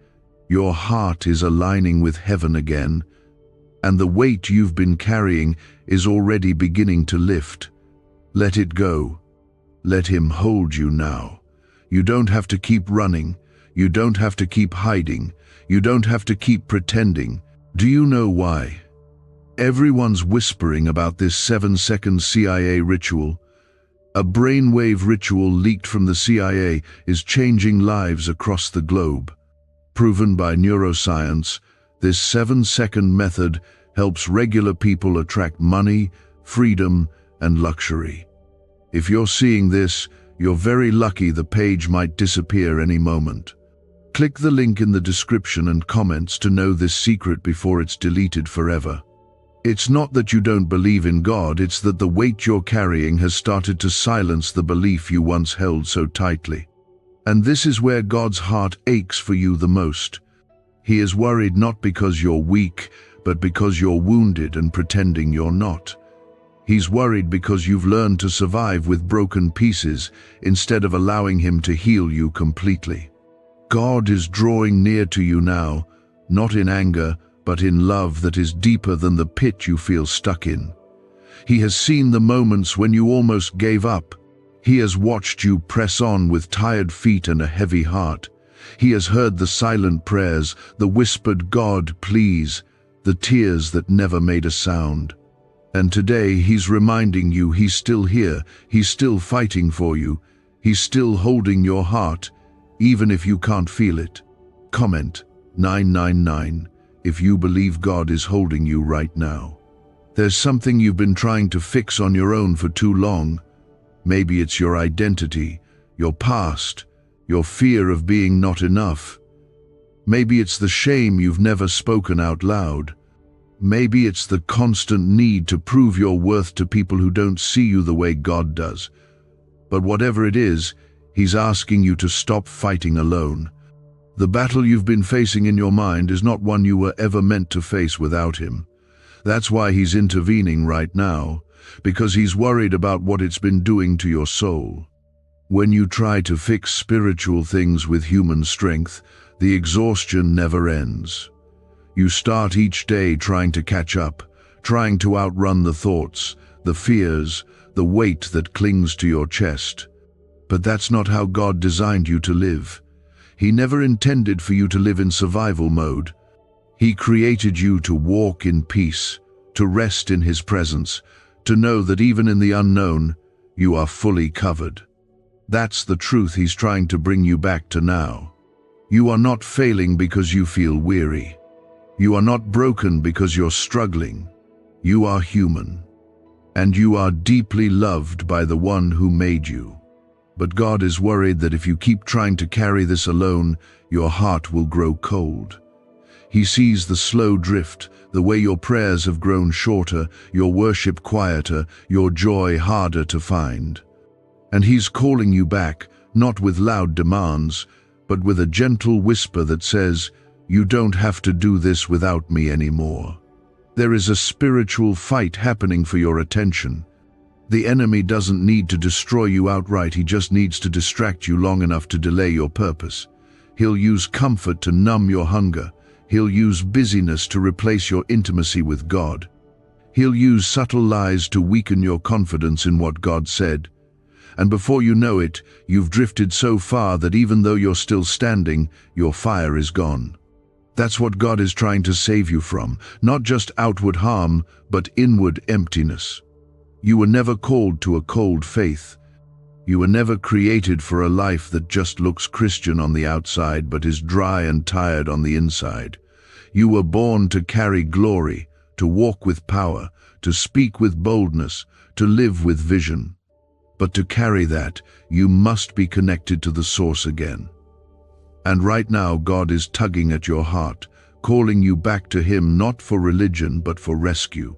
Your heart is aligning with heaven again. And the weight you've been carrying is already beginning to lift. Let it go. Let him hold you now. You don't have to keep running. You don't have to keep hiding. You don't have to keep pretending. Do you know why? Everyone's whispering about this 7-second CIA ritual. A brainwave ritual leaked from the CIA is changing lives across the globe. Proven by neuroscience, this 7-second method helps regular people attract money, freedom, and luxury. If you're seeing this, you're very lucky. The page might disappear any moment. Click the link in the description and comments to know this secret before it's deleted forever. It's not that you don't believe in God, it's that the weight you're carrying has started to silence the belief you once held so tightly. And this is where God's heart aches for you the most. He is worried not because you're weak, but because you're wounded and pretending you're not. He's worried because you've learned to survive with broken pieces instead of allowing Him to heal you completely. God is drawing near to you now, not in anger, but in love that is deeper than the pit you feel stuck in. He has seen the moments when you almost gave up. He has watched you press on with tired feet and a heavy heart. He has heard the silent prayers, the whispered "God, please," the tears that never made a sound. And today He's reminding you He's still here, He's still fighting for you, He's still holding your heart, even if you can't feel it. Comment 999 if you believe God is holding you right now. There's something you've been trying to fix on your own for too long. Maybe it's your identity, your past, your fear of being not enough. Maybe it's the shame you've never spoken out loud. Maybe it's the constant need to prove your worth to people who don't see you the way God does. But whatever it is, He's asking you to stop fighting alone. The battle you've been facing in your mind is not one you were ever meant to face without Him. That's why He's intervening right now, because He's worried about what it's been doing to your soul. When you try to fix spiritual things with human strength, the exhaustion never ends. You start each day trying to catch up, trying to outrun the thoughts, the fears, the weight that clings to your chest. But that's not how God designed you to live. He never intended for you to live in survival mode. He created you to walk in peace, to rest in His presence, to know that even in the unknown, you are fully covered. That's the truth He's trying to bring you back to now. You are not failing because you feel weary. You are not broken because you're struggling. You are human. And you are deeply loved by the One who made you. But God is worried that if you keep trying to carry this alone, your heart will grow cold. He sees the slow drift, the way your prayers have grown shorter, your worship quieter, your joy harder to find. And He's calling you back, not with loud demands, but with a gentle whisper that says, "You don't have to do this without me anymore." There is a spiritual fight happening for your attention. The enemy doesn't need to destroy you outright, he just needs to distract you long enough to delay your purpose. He'll use comfort to numb your hunger. He'll use busyness to replace your intimacy with God. He'll use subtle lies to weaken your confidence in what God said. And before you know it, you've drifted so far that even though you're still standing, your fire is gone. That's what God is trying to save you from, not just outward harm, but inward emptiness. You were never called to a cold faith. You were never created for a life that just looks Christian on the outside but is dry and tired on the inside. You were born to carry glory, to walk with power, to speak with boldness, to live with vision. But to carry that, you must be connected to the source again. And right now God is tugging at your heart, calling you back to Him not for religion but for rescue.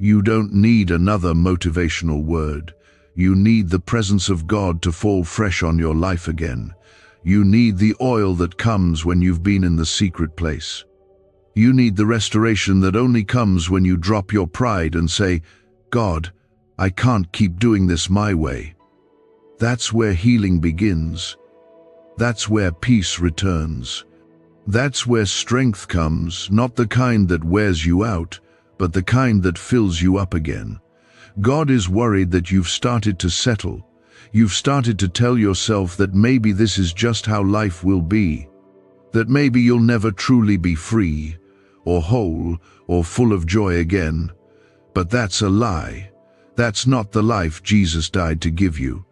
You don't need another motivational word. You need the presence of God to fall fresh on your life again. You need the oil that comes when you've been in the secret place. You need the restoration that only comes when you drop your pride and say, "God, I can't keep doing this my way." That's where healing begins. That's where peace returns. That's where strength comes, not the kind that wears you out, but the kind that fills you up again. God is worried that you've started to settle. You've started to tell yourself that maybe this is just how life will be, that maybe you'll never truly be free, or whole, or full of joy again. But that's a lie. That's not the life Jesus died to give you.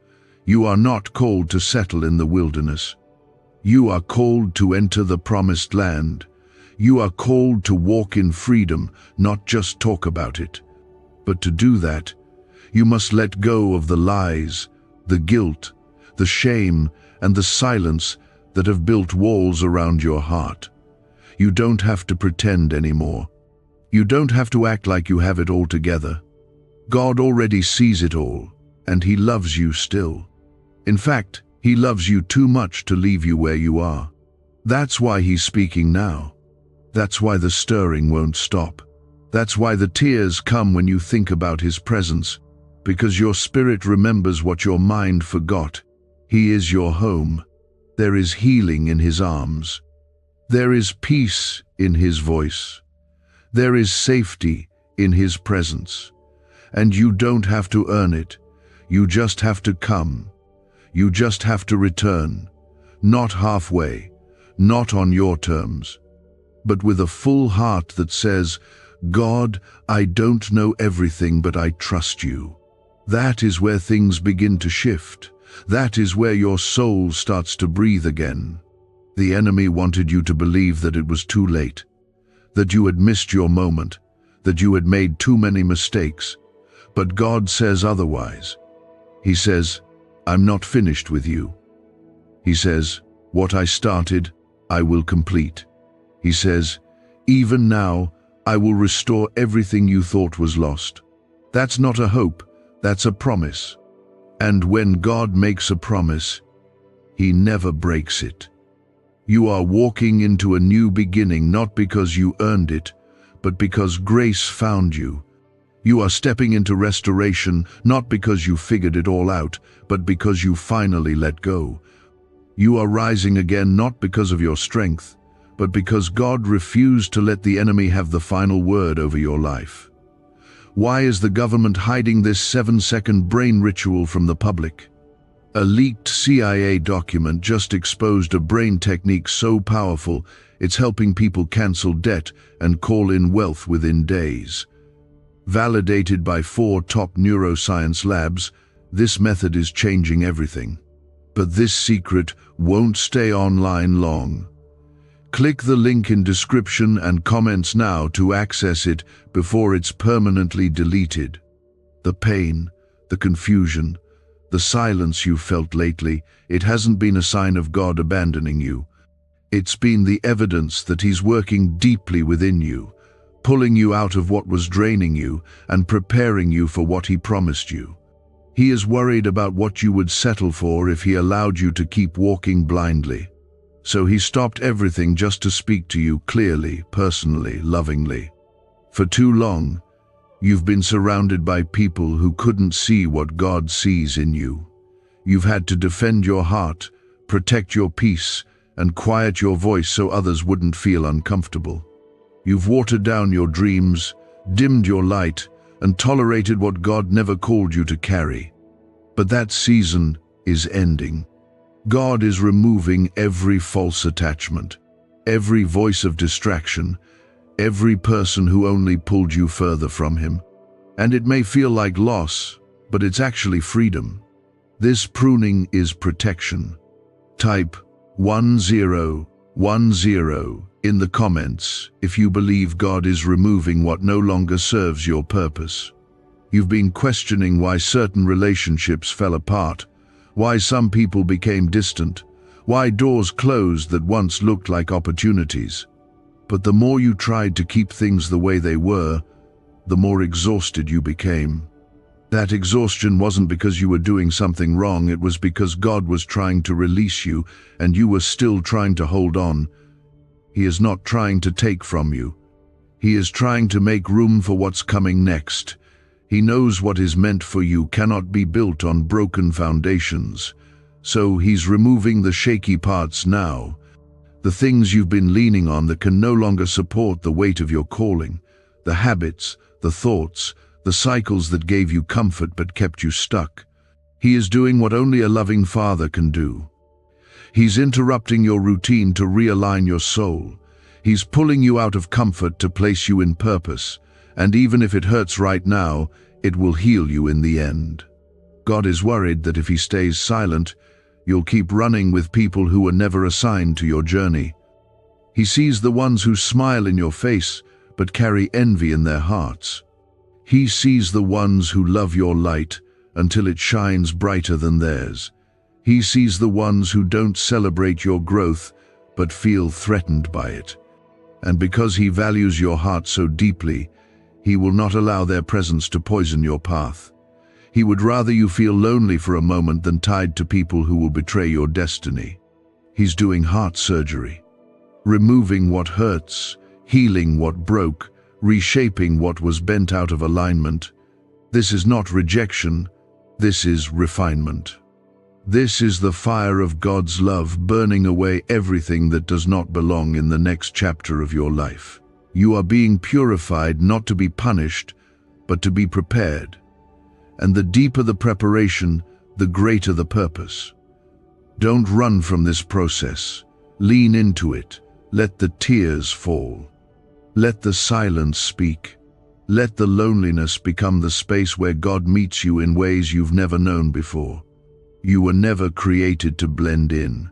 You are not called to settle in the wilderness. You are called to enter the promised land. You are called to walk in freedom, not just talk about it. But to do that, you must let go of the lies, the guilt, the shame, and the silence that have built walls around your heart. You don't have to pretend anymore. You don't have to act like you have it all together. God already sees it all, and He loves you still. In fact, He loves you too much to leave you where you are. That's why he's speaking now. That's why the stirring won't stop. That's why the tears come when you think about his presence, because your spirit remembers what your mind forgot. He is your home. There is healing in his arms. There is peace in his voice. There is safety in his presence. And you don't have to earn it. You just have to come. You just have to return. Not halfway, not on your terms, but with a full heart that says, God, I don't know everything, but I trust you. That is where things begin to shift. That is where your soul starts to breathe again. The enemy wanted you to believe that it was too late, that you had missed your moment, that you had made too many mistakes. But God says otherwise. He says, I'm not finished with you. He says, what I started, I will complete. He says, even now, I will restore everything you thought was lost. That's not a hope, that's a promise. And when God makes a promise, he never breaks it. You are walking into a new beginning not because you earned it, but because grace found you. You are stepping into restoration not because you figured it all out, but because you finally let go. You are rising again not because of your strength, but because God refused to let the enemy have the final word over your life. Why is the government hiding this 7-second brain ritual from the public? A leaked CIA document just exposed a brain technique so powerful it's helping people cancel debt and call in wealth within days. Validated by 4 top neuroscience labs, this method is changing everything. But this secret won't stay online long. Click the link in description and comments now to access it before it's permanently deleted. The pain, the confusion, the silence you've felt lately, it hasn't been a sign of God abandoning you. It's been the evidence that he's working deeply within you, pulling you out of what was draining you and preparing you for what he promised you. He is worried about what you would settle for if he allowed you to keep walking blindly. So he stopped everything just to speak to you clearly, personally, lovingly. For too long, you've been surrounded by people who couldn't see what God sees in you. You've had to defend your heart, protect your peace, and quiet your voice so others wouldn't feel uncomfortable. You've watered down your dreams, dimmed your light, and tolerated what God never called you to carry. But that season is ending. God is removing every false attachment, every voice of distraction, every person who only pulled you further from him. And it may feel like loss, but it's actually freedom. This pruning is protection. Type 1010 in the comments if you believe God is removing what no longer serves your purpose. You've been questioning why certain relationships fell apart, why some people became distant, why doors closed that once looked like opportunities. But the more you tried to keep things the way they were, the more exhausted you became. That exhaustion wasn't because you were doing something wrong, it was because God was trying to release you and you were still trying to hold on. He is not trying to take from you. He is trying to make room for what's coming next. He knows what is meant for you cannot be built on broken foundations. So he's removing the shaky parts now, the things you've been leaning on that can no longer support the weight of your calling, the habits, the thoughts, the cycles that gave you comfort but kept you stuck. He is doing what only a loving father can do. He's interrupting your routine to realign your soul. He's pulling you out of comfort to place you in purpose. And even if it hurts right now, it will heal you in the end. God is worried that if he stays silent, you'll keep running with people who were never assigned to your journey. He sees the ones who smile in your face but carry envy in their hearts. He sees the ones who love your light until it shines brighter than theirs. He sees the ones who don't celebrate your growth but feel threatened by it. And because he values your heart so deeply, he will not allow their presence to poison your path. He would rather you feel lonely for a moment than tied to people who will betray your destiny. He's doing heart surgery, removing what hurts, healing what broke, reshaping what was bent out of alignment. This is not rejection, this is refinement. This is the fire of God's love burning away everything that does not belong in the next chapter of your life. You are being purified not to be punished, but to be prepared. And the deeper the preparation, the greater the purpose. Don't run from this process. Lean into it. Let the tears fall. Let the silence speak. Let the loneliness become the space where God meets you in ways you've never known before. You were never created to blend in.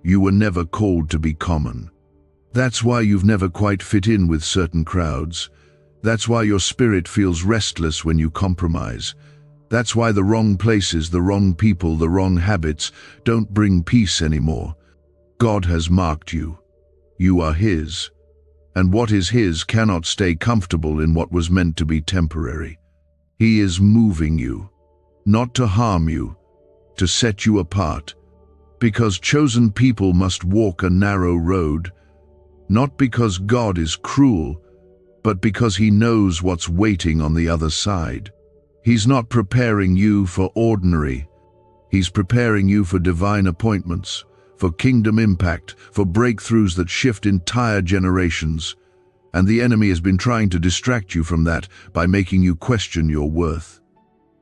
You were never called to be common. That's why you've never quite fit in with certain crowds. That's why your spirit feels restless when you compromise. That's why the wrong places, the wrong people, the wrong habits don't bring peace anymore. God has marked you. You are His. And what is His cannot stay comfortable in what was meant to be temporary. He is moving you, not to harm you, to set you apart. Because chosen people must walk a narrow road, not because God is cruel, but because He knows what's waiting on the other side. He's not preparing you for ordinary. He's preparing you for divine appointments, for kingdom impact, for breakthroughs that shift entire generations. And the enemy has been trying to distract you from that by making you question your worth.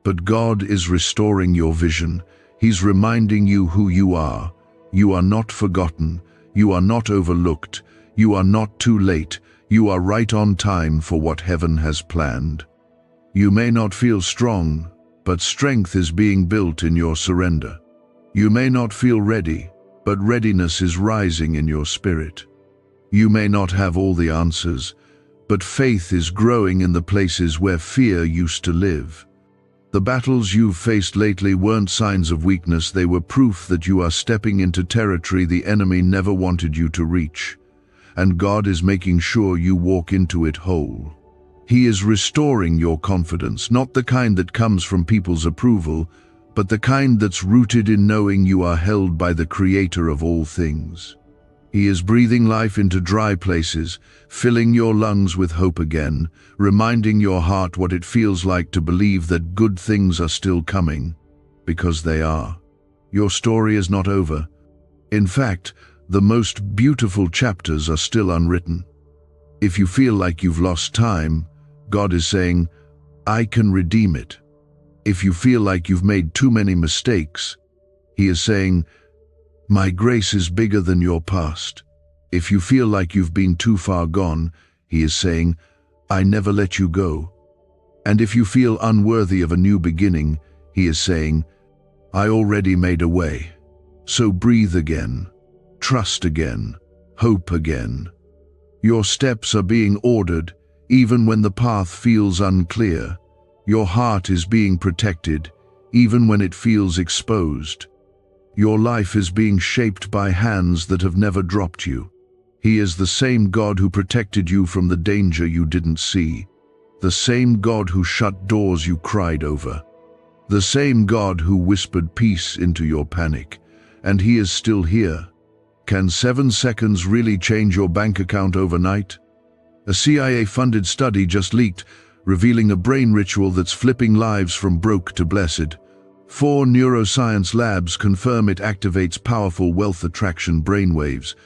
But God is restoring your vision. He's reminding you who you are. You are not forgotten. You are not overlooked. You are not too late. You are right on time for what heaven has planned. You may not feel strong, but strength is being built in your surrender. You may not feel ready, but readiness is rising in your spirit. You may not have all the answers, but faith is growing in the places where fear used to live. The battles you've faced lately weren't signs of weakness, they were proof that you are stepping into territory the enemy never wanted you to reach. And God is making sure you walk into it whole. He is restoring your confidence, not the kind that comes from people's approval, but the kind that's rooted in knowing you are held by the Creator of all things. He is breathing life into dry places, filling your lungs with hope again, reminding your heart what it feels like to believe that good things are still coming, because they are. Your story is not over. In fact, the most beautiful chapters are still unwritten. If you feel like you've lost time, God is saying, I can redeem it. If you feel like you've made too many mistakes, He is saying, my grace is bigger than your past. If you feel like you've been too far gone, He is saying, I never let you go. And if you feel unworthy of a new beginning, He is saying, I already made a way. So breathe again, trust again, hope again. Your steps are being ordered, even when the path feels unclear. Your heart is being protected, even when it feels exposed. Your life is being shaped by hands that have never dropped you. He is the same God who protected you from the danger you didn't see, the same God who shut doors you cried over, the same God who whispered peace into your panic, and He is still here. Can 7 seconds really change your bank account overnight? A CIA-funded study just leaked, revealing a brain ritual that's flipping lives from broke to blessed. 4 neuroscience labs confirm it activates powerful wealth attraction brainwaves.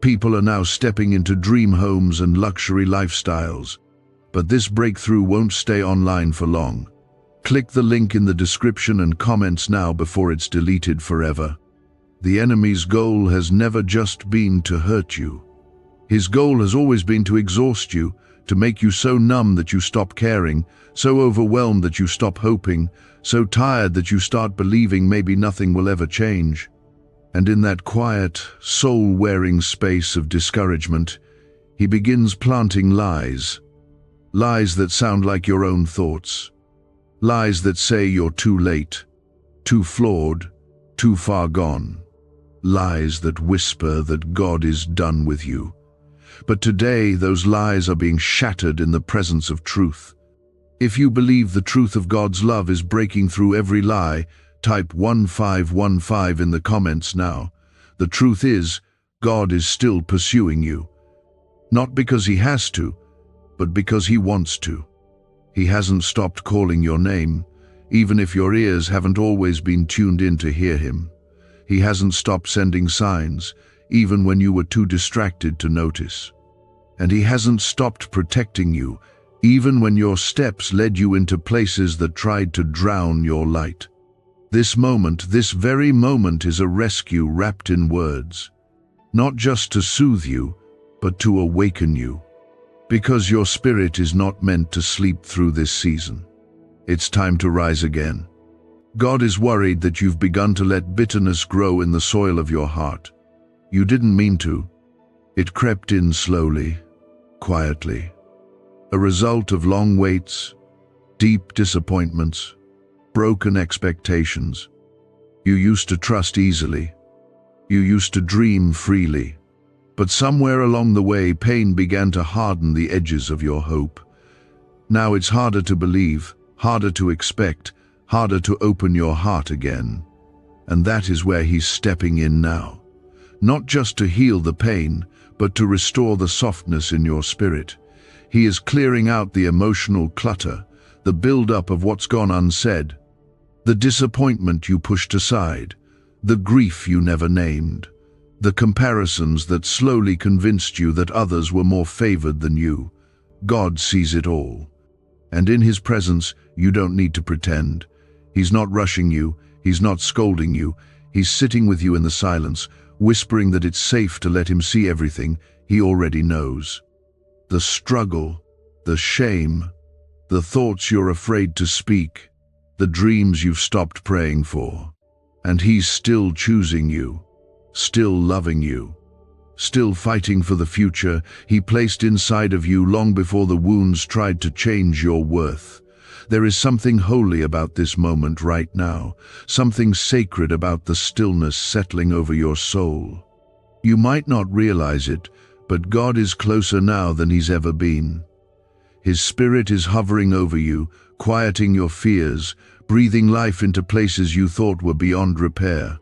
People are now stepping into dream homes and luxury lifestyles. But this breakthrough won't stay online for long. Click the link in the description and comments now before it's deleted forever. The enemy's goal has never just been to hurt you. His goal has always been to exhaust you, to make you so numb that you stop caring, so overwhelmed that you stop hoping, so tired that you start believing maybe nothing will ever change. And in that quiet, soul-wearing space of discouragement, he begins planting lies. Lies that sound like your own thoughts. Lies that say you're too late, too flawed, too far gone. Lies that whisper that God is done with you. But today, those lies are being shattered in the presence of truth. If you believe the truth of God's love is breaking through every lie, type 1515 in the comments now. The truth is, God is still pursuing you. Not because He has to, but because He wants to. He hasn't stopped calling your name, even if your ears haven't always been tuned in to hear Him. He hasn't stopped sending signs, even when you were too distracted to notice. And He hasn't stopped protecting you, even when your steps led you into places that tried to drown your light. This moment, this very moment, is a rescue wrapped in words. Not just to soothe you, but to awaken you. Because your spirit is not meant to sleep through this season. It's time to rise again. God is worried that you've begun to let bitterness grow in the soil of your heart. You didn't mean to. It crept in slowly, quietly. A result of long waits, deep disappointments, broken expectations. You used to trust easily. You used to dream freely. But somewhere along the way, pain began to harden the edges of your hope. Now it's harder to believe, harder to expect, harder to open your heart again. And that is where He's stepping in now. Not just to heal the pain, but to restore the softness in your spirit. He is clearing out the emotional clutter, the build-up of what's gone unsaid, the disappointment you pushed aside, the grief you never named, the comparisons that slowly convinced you that others were more favored than you. God sees it all. And in His presence, you don't need to pretend. He's not rushing you. He's not scolding you. He's sitting with you in the silence, whispering that it's safe to let Him see everything. He already knows. The struggle, the shame, the thoughts you're afraid to speak, the dreams you've stopped praying for. And He's still choosing you, still loving you, still fighting for the future He placed inside of you long before the wounds tried to change your worth. There is something holy about this moment right now, something sacred about the stillness settling over your soul. You might not realize it, but God is closer now than He's ever been. His Spirit is hovering over you, quieting your fears, breathing life into places you thought were beyond repair.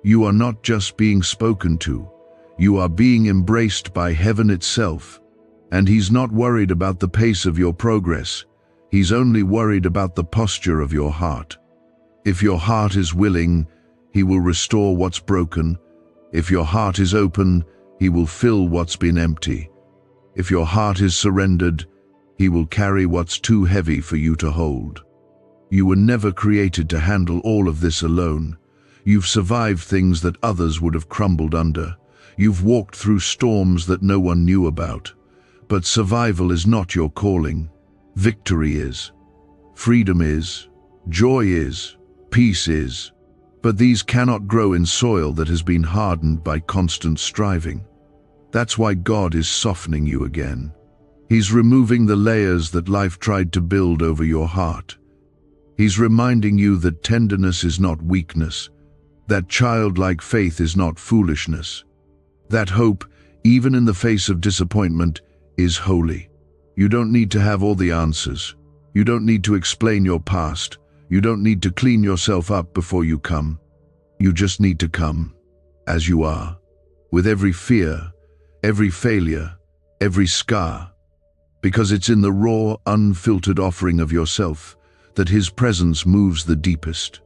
You are not just being spoken to, you are being embraced by heaven itself. And He's not worried about the pace of your progress. He's only worried about the posture of your heart. If your heart is willing, He will restore what's broken. If your heart is open, He will fill what's been empty. If your heart is surrendered, He will carry what's too heavy for you to hold. You were never created to handle all of this alone. You've survived things that others would have crumbled under. You've walked through storms that no one knew about. But survival is not your calling. Victory is. Freedom is. Joy is. Peace is. But these cannot grow in soil that has been hardened by constant striving. That's why God is softening you again. He's removing the layers that life tried to build over your heart. He's reminding you that tenderness is not weakness, that childlike faith is not foolishness, that hope, even in the face of disappointment, is holy. You don't need to have all the answers. You don't need to explain your past. You don't need to clean yourself up before you come. You just need to come, as you are, with every fear, every failure, every scar, because it's in the raw, unfiltered offering of yourself that His presence moves the deepest.